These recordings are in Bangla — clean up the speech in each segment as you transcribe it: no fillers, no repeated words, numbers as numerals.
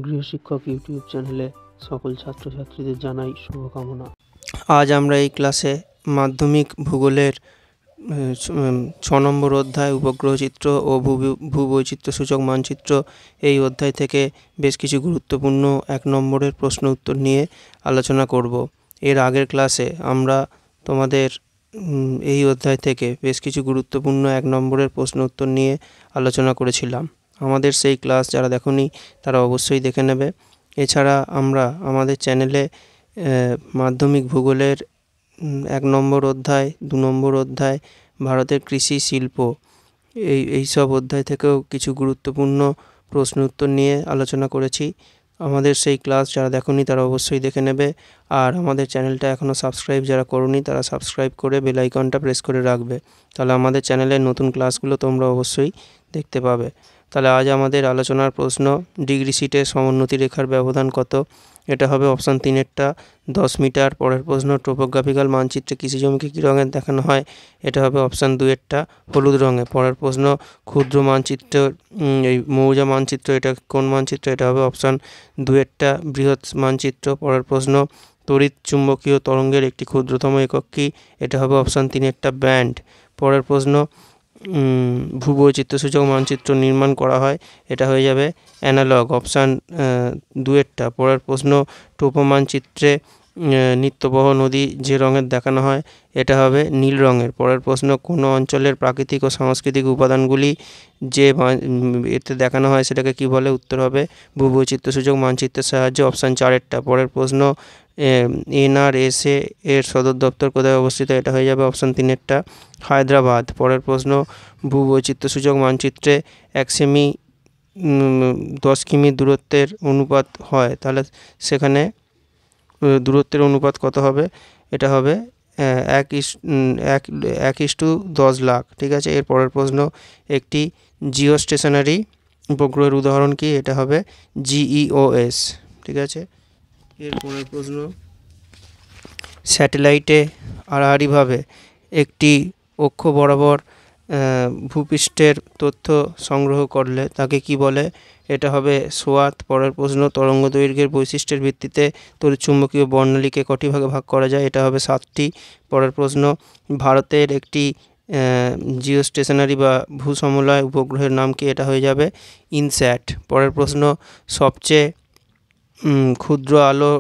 গৃহশিক্ষক ইউটিউব চ্যানেলে সকল ছাত্রছাত্রীদের জানাই শুভকামনা। আজ আমরা এই ক্লাসে মাধ্যমিক ভূগোলের 6 নম্বর অধ্যায় উপগ্রহ চিত্র ও ভূবৈচিত্র্যসূচক মানচিত্র এই অধ্যায় থেকে বেশ কিছু গুরুত্বপূর্ণ 1 নম্বরের প্রশ্ন উত্তর নিয়ে আলোচনা করব। এর আগের ক্লাসে আমরা তোমাদের এই অধ্যায় থেকে বেশ কিছু গুরুত্বপূর্ণ 1 নম্বরের প্রশ্ন উত্তর নিয়ে আলোচনা করেছিলাম। আমাদের সেই ক্লাস যারা দেখোনি তারা অবশ্যই দেখে নেবে। এছাড়া আমরা আমাদের চ্যানেলে মাধ্যমিক ভূগোলের 1 নম্বর অধ্যায়, 2 নম্বর অধ্যায়, ভারতের কৃষি শিল্প এই সব অধ্যায় থেকেও কিছু গুরুত্বপূর্ণ প্রশ্ন উত্তর নিয়ে আলোচনা করেছি। আমাদের সেই ক্লাস যারা দেখোনি তারা অবশ্যই দেখে নেবে। আর আমাদের চ্যানেলটা এখনও সাবস্ক্রাইব যারা করোনি তারা সাবস্ক্রাইব করে বেল আইকনটা প্রেস করে রাখবে, তাহলে আমাদের চ্যানেলের নতুন ক্লাসগুলো তোমরা অবশ্যই দেখতে পাবে। তাহলে আজ আমাদের আলোচনার প্রশ্ন, ডিগ্রি শিটের সমোন্নতি রেখার ব্যবধান কত? এটা হবে অপশান 3-এরটা 10 মিটার। পরের প্রশ্ন, টোপোগ্রাফিক্যাল মানচিত্রে কৃষি জমিকে কী রঙের দেখানো হয়? এটা হবে অপশান 2-এরটা হলুদ রঙে। পরের প্রশ্ন, ক্ষুদ্র মানচিত্র এই মৌজা মানচিত্র এটা কোন মানচিত্র? এটা হবে অপশান 2-এরটা বৃহৎ মানচিত্র। পরের প্রশ্ন, তড়িৎ চুম্বকীয় তরঙ্গের একটি ক্ষুদ্রতম একক কী? এটা হবে অপশান 3-এরটা ব্যান্ড। পরের প্রশ্ন, ভূবৈচিত্র্যসূচক মানচিত্র নির্মাণ করা হয়? এটা হয়ে যাবে অ্যানালগ, অপশান 2-এরটা। পরের প্রশ্ন, টোপো মানচিত্রে নিত্যবহ নদী যে রঙের দেখানো হয়? এটা হবে নীল রঙের। পরের প্রশ্ন, কোনো অঞ্চলের প্রাকৃতিক ও সাংস্কৃতিক উপাদানগুলি যে এতে দেখানো হয় সেটাকে কি বলে? উত্তর হবে ভূবৈচিত্র্যসূচক মানচিত্রের সাহায্যে, অপশান 4-এরটা। পরের প্রশ্ন, NRSA এর সদর দপ্তর কোথায় অবস্থিত? এটা হয়ে যাবে অপশান 3-এরটা হায়দ্রাবাদ। পরের প্রশ্ন, ভূবৈচিত্র্যসূচক মানচিত্রে 1 সেমি 10 কিমি দূরত্বের অনুপাত হয়, তাহলে সেখানে দূরত্বের অনুপাত কত হবে? এটা হবে 1:10 লাখ। ঠিক আছে। এর পরের প্রশ্ন, একটি জিও স্টেশনারি উপগ্রহের উদাহরণ কি? এটা হবে GEOS। ঠিক আছে। এর পরের প্রশ্ন, স্যাটেলাইটে আড়াআড়িভাবে একটি অক্ষ বরাবর ভূপৃষ্ঠের তথ্য সংগ্রহ করলে তাকে কি বলে? এটা হবে সোয়াত। পরের প্রশ্ন, তরঙ্গ দৈর্ঘ্যের বৈশিষ্ট্যের ভিত্তিতে তড়িৎচুম্বকীয় বর্ণালীকে কটি ভাগে ভাগ করা যায়? এটা হবে 7টি। পরের প্রশ্ন, ভারতের একটি জিও স্টেশনারি বা ভূসমলয় উপগ্রহের নাম কি? এটা হয়ে যাবে ইনস্যাট। পরের প্রশ্ন, সবচেয়ে ক্ষুদ্র আলো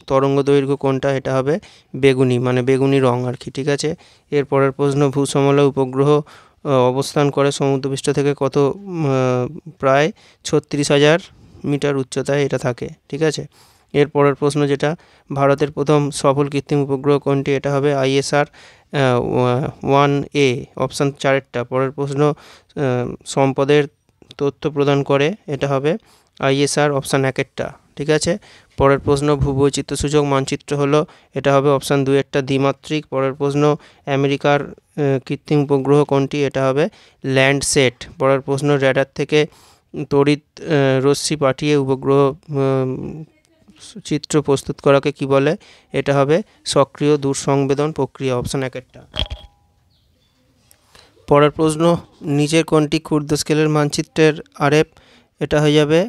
তরঙ্গ দৈর্ঘ্য কোনটা? এটা হবে বেগুনি, মানে বেগুনি রঙ আর কি। ঠিক আছে। এর পরের প্রশ্ন, ভূসমলয় উপগ্রহ অবস্থান করে সমুদ্রপৃষ্ঠ থেকে কত? প্রায় 36,000 মিটার উচ্চতায় এটা থাকে। ঠিক আছে। এর পরের প্রশ্ন, যেটা ভারতের প্রথম সফল কৃত্রিম উপগ্রহ কোনটি? এটা হবে ISR 1A, অপশান 4-এরটা। পরের প্রশ্ন, সম্পদের তথ্য প্রদান করে? এটা হবে ISR, অপশান 1-এরটা। ঠিক আছে। পরের প্রশ্ন, ভূবৈচিত্র্যসূচক মানচিত্র হলো? এটা হবে অপশান 2-এরটা দ্বিমাত্রিক। পরের প্রশ্ন, আমেরিকার কৃত্রিম উপগ্রহ কোনটি? এটা হবে ল্যান্ডসেট। পরের প্রশ্ন, র্যাডার থেকে তড়িৎ রশ্মি পাঠিয়ে উপগ্রহ চিত্র প্রস্তুত করাকে কি বলে? এটা হবে সক্রিয় দূরসংবেদন প্রক্রিয়া, অপশান 1-এরটা। পরের প্রশ্ন, নিচের কোনটি ক্ষুদ্র স্কেলের মানচিত্রের RF? এটা হয়ে যাবে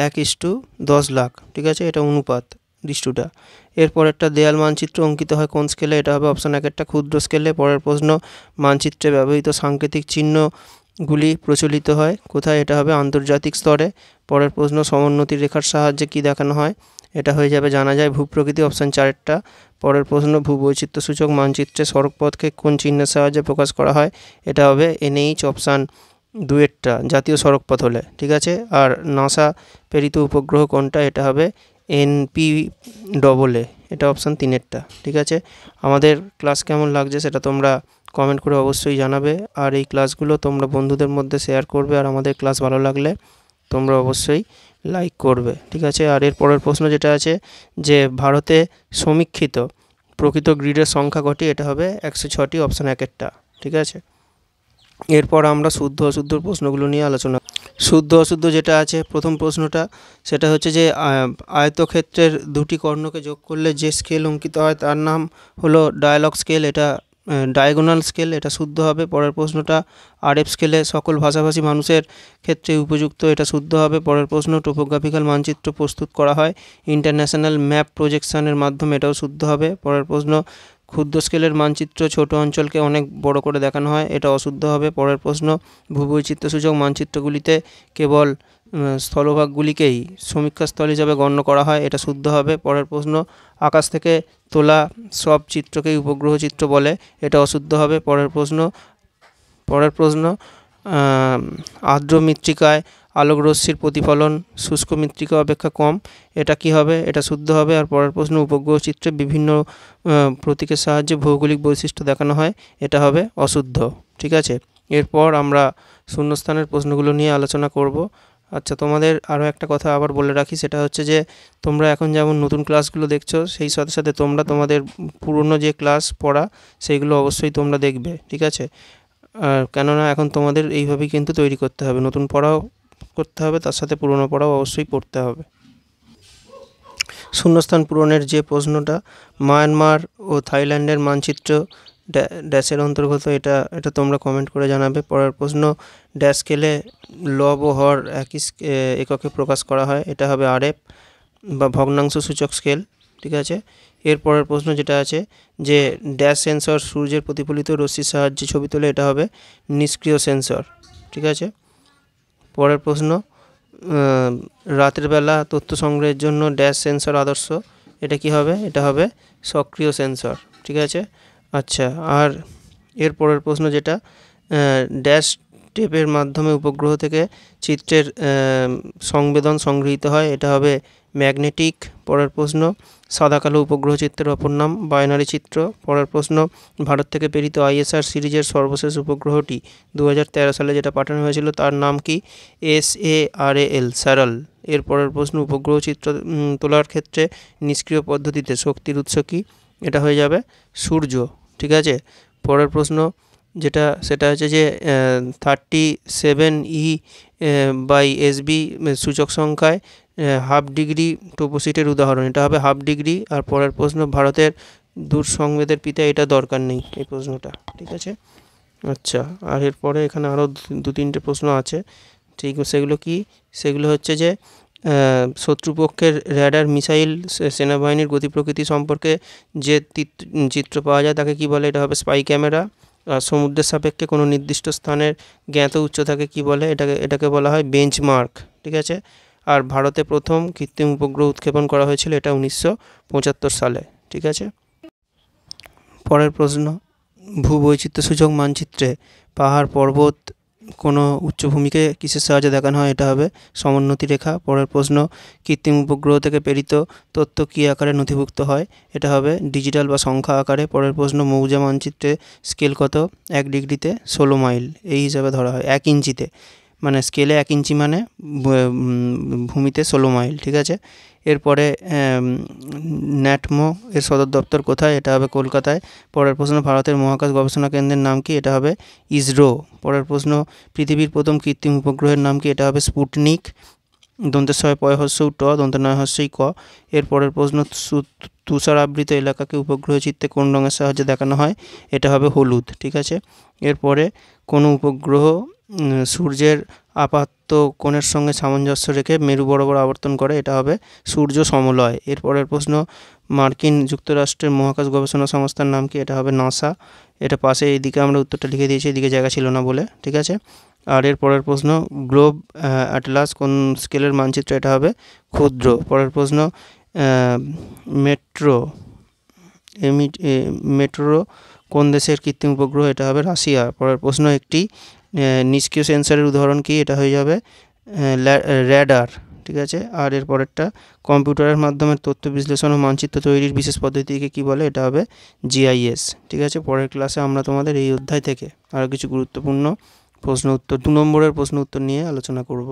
1:10 লাখ। ঠিক আছে। এটা অনুপাত দৃষ্টটা। এরপর একটা দেয়াল মানচিত্র অঙ্কিত হয় কোন স্কেলে? এটা হবে অপশান 1-এরটা ক্ষুদ্র স্কেলে। পরের প্রশ্ন, মানচিত্রে ব্যবহৃত সাংকেতিক চিহ্নগুলি প্রচলিত হয় কোথায়? এটা হবে আন্তর্জাতিক স্তরে। পরের প্রশ্ন, সমোন্নতি রেখার সাহায্যে কি দেখানো হয়? এটা হয়ে যাবে জানা যায় ভূপ্রকৃতি, অপশান 4-এরটা। পরের প্রশ্ন, ভূবৈচিত্র্যসূচক মানচিত্রে সড়কপথকে কোন চিহ্নের সাহায্যে প্রকাশ করা হয়? এটা হবে NH, অপশান 2-এরটা জাতীয় সড়কপথ হলে। ঠিক আছে। আর নাসা প্রেরিত উপগ্রহ কোনটা? এটা হবে NPAA, এটা অপশান 3-এরটা। ঠিক আছে। আমাদের ক্লাস কেমন লাগছে সেটা তোমরা কমেন্ট করে অবশ্যই জানাবে। আর এই ক্লাসগুলো তোমরা বন্ধুদের মধ্যে শেয়ার করবে। আর আমাদের ক্লাস ভালো লাগলে তোমরা অবশ্যই লাইক করবে। ঠিক আছে। আর এর পরের প্রশ্ন যেটা আছে, যে ভারতে সমীক্ষিত প্রকৃত গ্রিডের সংখ্যা কটি? এটা হবে 106টি, অপশান 1-এরটা। ঠিক আছে। এরপর আমরা শুদ্ধ অশুদ্ধ প্রশ্নগুলো নিয়ে আলোচনা। শুদ্ধ অশুদ্ধ যেটা আছে, প্রথম প্রশ্নটা সেটা হচ্ছে যে আয়তক্ষেত্রের 2টি কর্ণকে যোগ করলে যে স্কেল অঙ্কিত হয় তার নাম হলো ডায়ালগ স্কেল। এটা ডায়াগোনাল স্কেল, এটা শুদ্ধ হবে। পরের প্রশ্নটা আরএফ স্কেলে সকল ভাষাভাষী মানুষের ক্ষেত্রে উপযুক্ত, এটা শুদ্ধ হবে। পরের প্রশ্ন টোপোগ্রাফিক্যাল মানচিত্র প্রস্তুত করা হয় ইন্টারন্যাশনাল ম্যাপ প্রজেকশনের মাধ্যমে, এটাও শুদ্ধ হবে। পরের প্রশ্ন ক্ষুদ্র স্কেলের মানচিত্র ছোট অঞ্চলকে অনেক বড় করে দেখানো হয়, এটা অশুদ্ধ হবে। পরের প্রশ্ন ভূবৈচিত্র্যসূচক মানচিত্রগুলিতে কেবল স্থলভাগগুলিকেই সমীক্ষাস্থল হিসাবে গণ্য করা হয়, এটা শুদ্ধ হবে। পরের প্রশ্ন আকাশ থেকে তোলা সব চিত্রকেই উপগ্রহ চিত্র বলে, এটা অশুদ্ধ হবে। পরের প্রশ্ন আর্দ্র মৃত্তিকায় আলোক রশ্মির প্রতিফলন শুষ্ক মৃত্তিকা অপেক্ষা কম, এটা কি হবে? এটা শুদ্ধ হবে। আর পরের প্রশ্ন উপগ্রহ চিত্রে বিভিন্ন প্রতীকের সাহায্যে ভৌগোলিক বৈশিষ্ট্য দেখানো হয়, এটা হবে অশুদ্ধ। ঠিক আছে, এরপর আমরা শূন্যস্থানের প্রশ্নগুলো নিয়ে আলোচনা করব। আচ্ছা, তোমাদের আরও একটা কথা আবার বলে রাখি, সেটা হচ্ছে যে তোমরা এখন যেমন নতুন ক্লাসগুলো দেখছো, সেই সাথে সাথে তোমরা তোমাদের পুরনো যে ক্লাস পড়া সেইগুলো অবশ্যই তোমরা দেখবে। ঠিক আছে, আর কেননা এখন তোমাদের এইভাবেই কিন্তু তৈরি করতে হবে, নতুন পড়াও করতে হবে, তার সাথে পুরনো পড়াও অবশ্যই পড়তে হবে। শূন্যস্থান পূরণের যে প্রশ্নটা, মায়ানমার ও থাইল্যান্ডের মানচিত্র ড্যাশের অন্তর্গত, এটা তোমরা কমেন্ট করে জানাবে। পরের প্রশ্ন ড্যাশ স্কেলে লব ও হর একই এককে প্রকাশ করা হয়, এটা হবে আরএফ বা ভগ্নাংশ সূচক স্কেল। ঠিক আছে, এর পরের প্রশ্ন যেটা আছে যে ড্যাশ সেন্সর সূর্যের প্রতিফলিত রশ্মির সাহায্যে ছবি তোলে, এটা হবে নিষ্ক্রিয় সেন্সর। ঠিক আছে, পরের প্রশ্ন রাতের বেলা তথ্য সংগ্রহের জন্য ড্যাশ সেন্সর আদর্শ, এটা কি হবে? এটা হবে সক্রিয় সেন্সর। ঠিক আছে, আচ্ছা, আর এর পরের প্রশ্ন যেটা ড্যাশ টেপের মাধ্যমে উপগ্রহ থেকে চিত্রের সংবেদন সংগৃহীত হয়, এটা হবে ম্যাগনেটিক। পরের প্রশ্ন সাদা কালো উপগ্রহ চিত্রের অপর নাম বাইনারি চিত্র। পরের প্রশ্ন ভারত থেকে প্রেরিত আইএসআর সিরিজের সর্বশেষ উপগ্রহটি 2013 সালে যেটা পাঠানো হয়েছিল তার নাম কি? SARAL, স্যারাল। এর পরের প্রশ্ন উপগ্রহ চিত্র তোলার ক্ষেত্রে নিষ্ক্রিয় পদ্ধতিতে শক্তির উৎস কি? এটা হয়ে যাবে সূর্য। ঠিক আছে, পরের প্রশ্ন যেটা সেটা হচ্ছে যে 37E/SB সূচক সংখ্যায় হাফ ডিগ্রি টোপোসিটের উদাহরণ, এটা হবে হাফ ডিগ্রি। আর পরের প্রশ্ন ভারতের দূর সংবেদের পিতা, এটা দরকার নেই এই প্রশ্নটা। ঠিক আছে, আচ্ছা, আর এরপরে এখানে আরও দু তিনটে প্রশ্ন আছে, ঠিক সেগুলো কি? সেগুলো হচ্ছে যে শত্রুপক্ষের র্যাডার মিসাইল সেনাবাহিনীর গতি প্রকৃতি সম্পর্কে যে চিত্র পাওয়া যায় তাকে কি বলে? এটা হবে স্পাই ক্যামেরা। আর সমুদ্রের সাপেক্ষে কোনো নির্দিষ্ট স্থানের জ্ঞাত উচ্চতাকে কি বলে? এটাকে বলা হয় বেঞ্চমার্ক। ঠিক আছে, আর ভারতে প্রথম কৃত্রিম উপগ্রহ উৎক্ষেপণ করা হয়েছিল, এটা 1975 সালে। ঠিক আছে, পরের প্রশ্ন ভূবৈচিত্র্যসূচক মানচিত্রে পাহাড় পর্বত কোনো উচ্চভূমিকে কিসের সাহায্যে দেখানো হয়? এটা হবে সমোন্নতি রেখা। পরের প্রশ্ন কৃত্রিম উপগ্রহ থেকে প্রেরিত তথ্য কী আকারে নথিভুক্ত হয়? এটা হবে ডিজিটাল বা সংখ্যা আকারে। পরের প্রশ্ন মৌজা মানচিত্রে স্কেল কত? 1 ডিগ্রিতে 16 মাইল এই হিসাবে ধরা হয়, 1 ইঞ্চিতে, মানে স্কেলে 1 ইঞ্চি মানে ভূমিতে 16 মাইল। ঠিক আছে, এরপরে ন্যাটমো এর সদর দপ্তর কোথায়? এটা হবে কলকাতায়। পরের প্রশ্ন ভারতের মহাকাশ গবেষণা কেন্দ্রের নাম কি? এটা হবে ইসরো। পরের প্রশ্ন পৃথিবীর প্রথম কৃত্রিম উপগ্রহের নাম কি? এটা হবে স্পুটনিক। দন্তের সয় পয় হস্যই ট, দন্তের নয় হস্যই ক। এর পরের প্রশ্ন তুষার আবৃত এলাকাকে উপগ্রহ চিত্রে কোন রঙের সাহায্যে দেখানো হয়? এটা হবে হলুদ। ঠিক আছে, এরপরে কোনো উপগ্রহ সূর্যের আপাত কোণের সঙ্গে সামঞ্জস্য রেখে মেরু বরাবর আবর্তন করে, এটা হবে সূর্য সমলয়। এরপরের প্রশ্ন মার্কিন যুক্তরাষ্ট্রের মহাকাশ গবেষণা সংস্থার নাম কি? এটা হবে নাসা। এটা পাশে এইদিকে আমরা উত্তরটা লিখে দিয়েছি, এদিকে জায়গা ছিল না বলে। ঠিক আছে, আর এর পরের প্রশ্ন গ্লোব অ্যাটলাস কোন স্কেলের মানচিত্র? এটা হবে ক্ষুদ্র। পরের প্রশ্ন মেট্রো কোন দেশের কৃত্রিম উপগ্রহ? এটা হবে রাশিয়া। পরের প্রশ্ন একটি নিষ্ক্রিয় সেন্সরের উদাহরণ কি? এটা হয়ে যাবে র্যাডার। ঠিক আছে, আর এর পরেরটা কম্পিউটারের মাধ্যমে তথ্য বিশ্লেষণ ও মানচিত্র তৈরির বিশেষ পদ্ধতিকে কি বলে? এটা হবে GIS। ঠিক আছে, পরের ক্লাসে আমরা তোমাদের এই অধ্যায় থেকে আরও কিছু গুরুত্বপূর্ণ প্রশ্ন উত্তর 2 নম্বরের প্রশ্ন উত্তর নিয়ে আলোচনা করব।